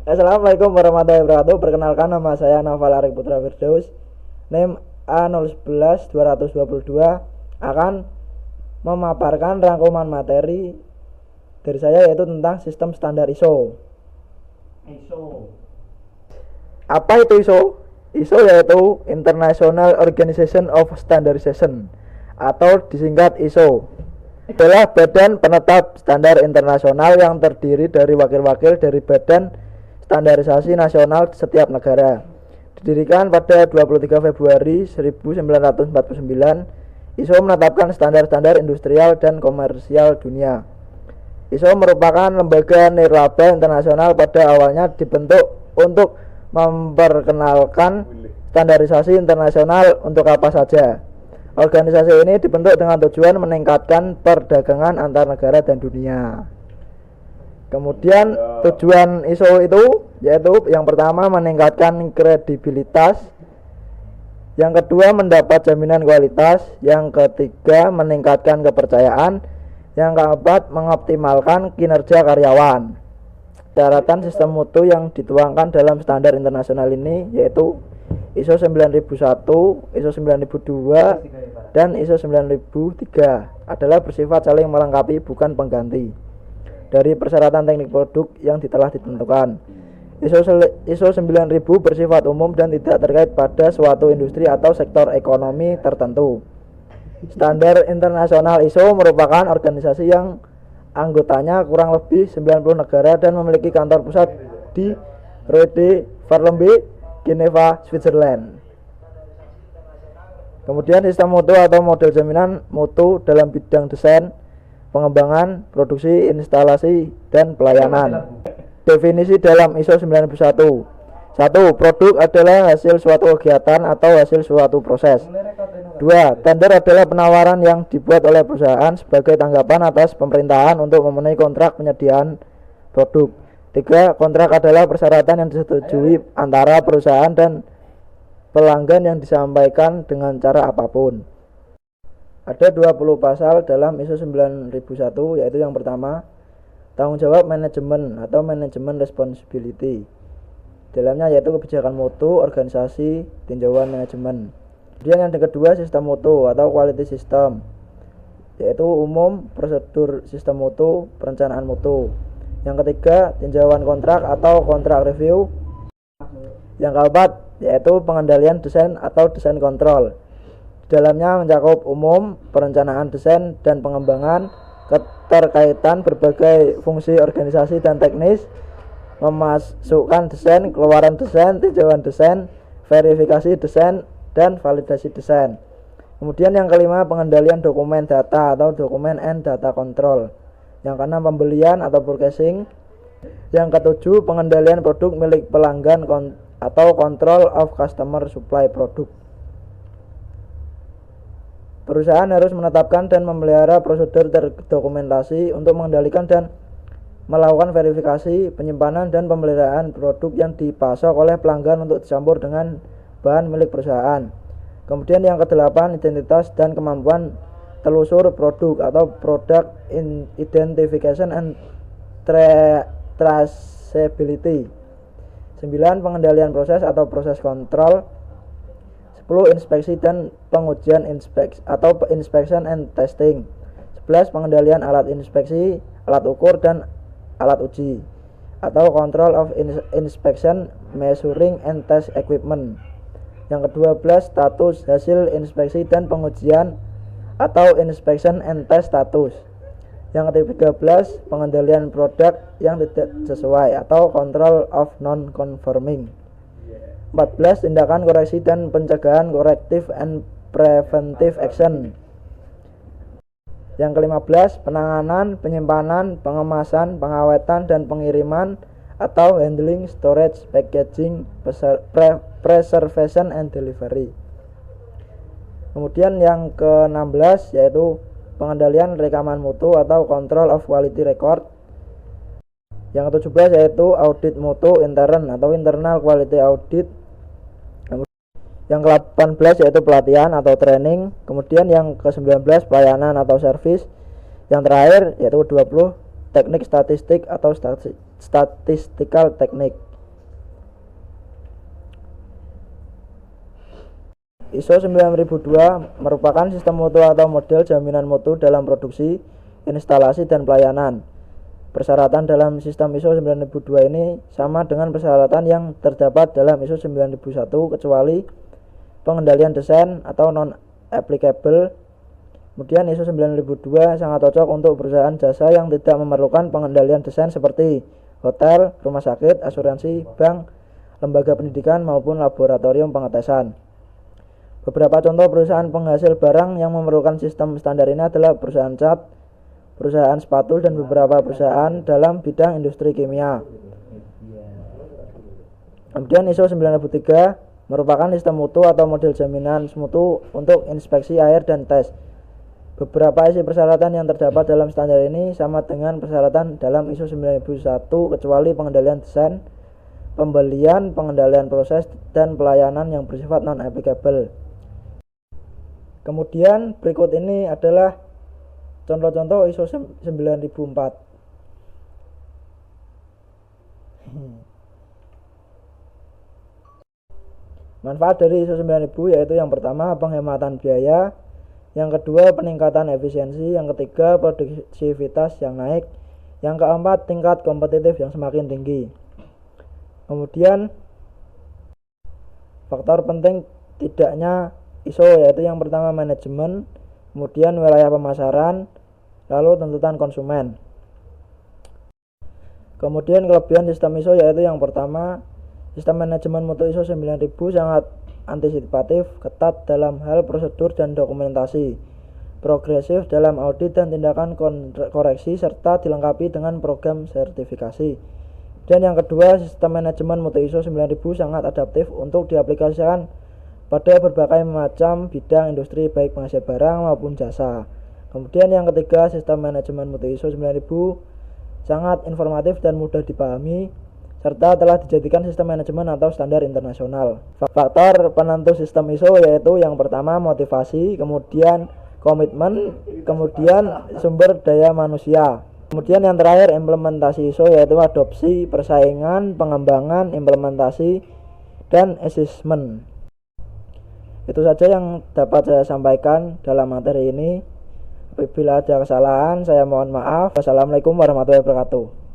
Assalamualaikum warahmatullahi wabarakatuh. Perkenalkan, nama saya Naufal Arik Putra Firdaus. NIM A011222 akan memaparkan rangkuman materi dari saya, yaitu tentang sistem standar ISO. Apa itu ISO? ISO yaitu International Organization of Standardization atau disingkat ISO. Adalah badan penetap standar internasional yang terdiri dari wakil-wakil dari badan standarisasi nasional setiap negara. Didirikan pada 23 Februari 1949, ISO menetapkan standar-standar industrial dan komersial dunia. ISO merupakan lembaga nirlaba internasional, pada awalnya dibentuk untuk memperkenalkan standarisasi internasional untuk apa saja. Organisasi ini dibentuk dengan tujuan meningkatkan perdagangan antar negara dan dunia. Kemudian tujuan ISO itu yaitu yang pertama meningkatkan kredibilitas, yang kedua mendapat jaminan kualitas, yang ketiga meningkatkan kepercayaan, yang keempat mengoptimalkan kinerja karyawan. Syaratan sistem mutu yang dituangkan dalam standar internasional ini yaitu ISO 9001, ISO 9002, dan ISO 9003 adalah bersifat saling melengkapi, bukan pengganti dari persyaratan teknik produk yang telah ditentukan. ISO 9000 bersifat umum dan tidak terkait pada suatu industri atau sektor ekonomi tertentu. Standar internasional ISO merupakan organisasi yang anggotanya kurang lebih 90 negara dan memiliki kantor pusat di Rode Verlembe, Geneva, Switzerland. Kemudian sistem mutu atau model jaminan mutu dalam bidang desain, pengembangan, produksi, instalasi, dan pelayanan. Definisi dalam ISO 9001. 1. Produk adalah hasil suatu kegiatan atau hasil suatu proses. 2. Tender adalah penawaran yang dibuat oleh perusahaan sebagai tanggapan atas pemerintahan untuk memenuhi kontrak penyediaan produk. 3. Kontrak adalah persyaratan yang disetujui antara perusahaan dan pelanggan yang disampaikan dengan cara apapun. Ada 20 pasal dalam ISO 9001, yaitu yang pertama, tanggung jawab manajemen atau manajemen responsibility. Dalamnya yaitu kebijakan mutu, organisasi, tinjauan manajemen. Kemudian yang kedua, sistem mutu atau quality system, yaitu umum, prosedur sistem mutu, perencanaan mutu. Yang ketiga, tinjauan kontrak atau kontrak review. Yang keempat, yaitu pengendalian desain atau desain kontrol. Dalamnya mencakup umum, perencanaan desain dan pengembangan, keterkaitan berbagai fungsi organisasi dan teknis, memasukkan desain, keluaran desain, tinjauan desain, verifikasi desain, dan validasi desain. Kemudian yang kelima, pengendalian dokumen data atau dokumen and data control. Yang keenam, pembelian atau purchasing. Yang ketujuh, pengendalian produk milik pelanggan atau control of customer supply produk. Perusahaan harus menetapkan dan memelihara prosedur terdokumentasi untuk mengendalikan dan melakukan verifikasi, penyimpanan, dan pemeliharaan produk yang dipasok oleh pelanggan untuk dicampur dengan bahan milik perusahaan. Kemudian yang kedelapan, identitas dan kemampuan telusur produk atau product identification and traceability. 9. Pengendalian proses atau proses kontrol. 10. Inspeksi dan pengujian inspection and testing. 11. Pengendalian alat inspeksi, alat ukur, dan alat uji atau control of inspection, measuring, and test equipment. Yang ke-12, status hasil inspeksi dan pengujian atau inspection and test status. Yang ke-13, pengendalian produk yang tidak sesuai atau control of non-conforming. 14. Tindakan koreksi dan pencegahan, corrective and preventive action. Yang ke-15, penanganan, penyimpanan, pengemasan, pengawetan, dan pengiriman atau handling, storage, packaging, preservation, and delivery. Kemudian yang ke-16 yaitu pengendalian rekaman mutu atau control of quality record. Yang ke-17 yaitu audit mutu intern atau internal quality audit. Yang ke-18 yaitu pelatihan atau training. Kemudian yang ke-19 pelayanan atau service. Yang terakhir yaitu 20 teknik statistik atau statistical teknik. ISO 9002 merupakan sistem mutu atau model jaminan mutu dalam produksi, instalasi, dan pelayanan. Persyaratan dalam sistem ISO 9002 ini sama dengan persyaratan yang terdapat dalam ISO 9001 kecuali pengendalian desain atau non-applicable. Kemudian ISO 9002 sangat cocok untuk perusahaan jasa yang tidak memerlukan pengendalian desain seperti hotel, rumah sakit, asuransi, bank, lembaga pendidikan maupun laboratorium pengetesan. Beberapa contoh perusahaan penghasil barang yang memerlukan sistem standar ini adalah perusahaan cat, perusahaan sepatu, dan beberapa perusahaan dalam bidang industri kimia. Kemudian ISO 9003 merupakan sistem mutu atau model jaminan mutu untuk inspeksi air dan tes. Beberapa isi persyaratan yang terdapat dalam standar ini sama dengan persyaratan dalam ISO 9001 kecuali pengendalian desain, pembelian, pengendalian proses, dan pelayanan yang bersifat non-applicable. Kemudian berikut ini adalah contoh-contoh ISO 9004. Manfaat dari ISO 9000 yaitu yang pertama penghematan biaya, yang kedua peningkatan efisiensi, yang ketiga produktivitas yang naik, yang keempat tingkat kompetitif yang semakin tinggi. Kemudian faktor penting tidaknya ISO yaitu yang pertama manajemen, kemudian wilayah pemasaran, lalu tuntutan konsumen. Kemudian kelebihan sistem ISO yaitu yang pertama sistem manajemen mutu ISO 9000 sangat antisipatif, ketat dalam hal prosedur dan dokumentasi, progresif dalam audit dan tindakan koreksi, serta dilengkapi dengan program sertifikasi. Dan yang kedua, sistem manajemen mutu ISO 9000 sangat adaptif untuk diaplikasikan pada berbagai macam bidang industri baik penghasil barang maupun jasa. Kemudian yang ketiga, sistem manajemen mutu ISO 9000 sangat informatif dan mudah dipahami, serta telah dijadikan sistem manajemen atau standar internasional. Faktor penentu sistem ISO yaitu yang pertama motivasi, kemudian komitmen, kemudian sumber daya manusia. Kemudian yang terakhir implementasi ISO yaitu adopsi, persaingan, pengembangan, implementasi, dan assessment. Itu saja yang dapat saya sampaikan dalam materi ini. Apabila ada kesalahan saya mohon maaf. Wassalamualaikum warahmatullahi wabarakatuh.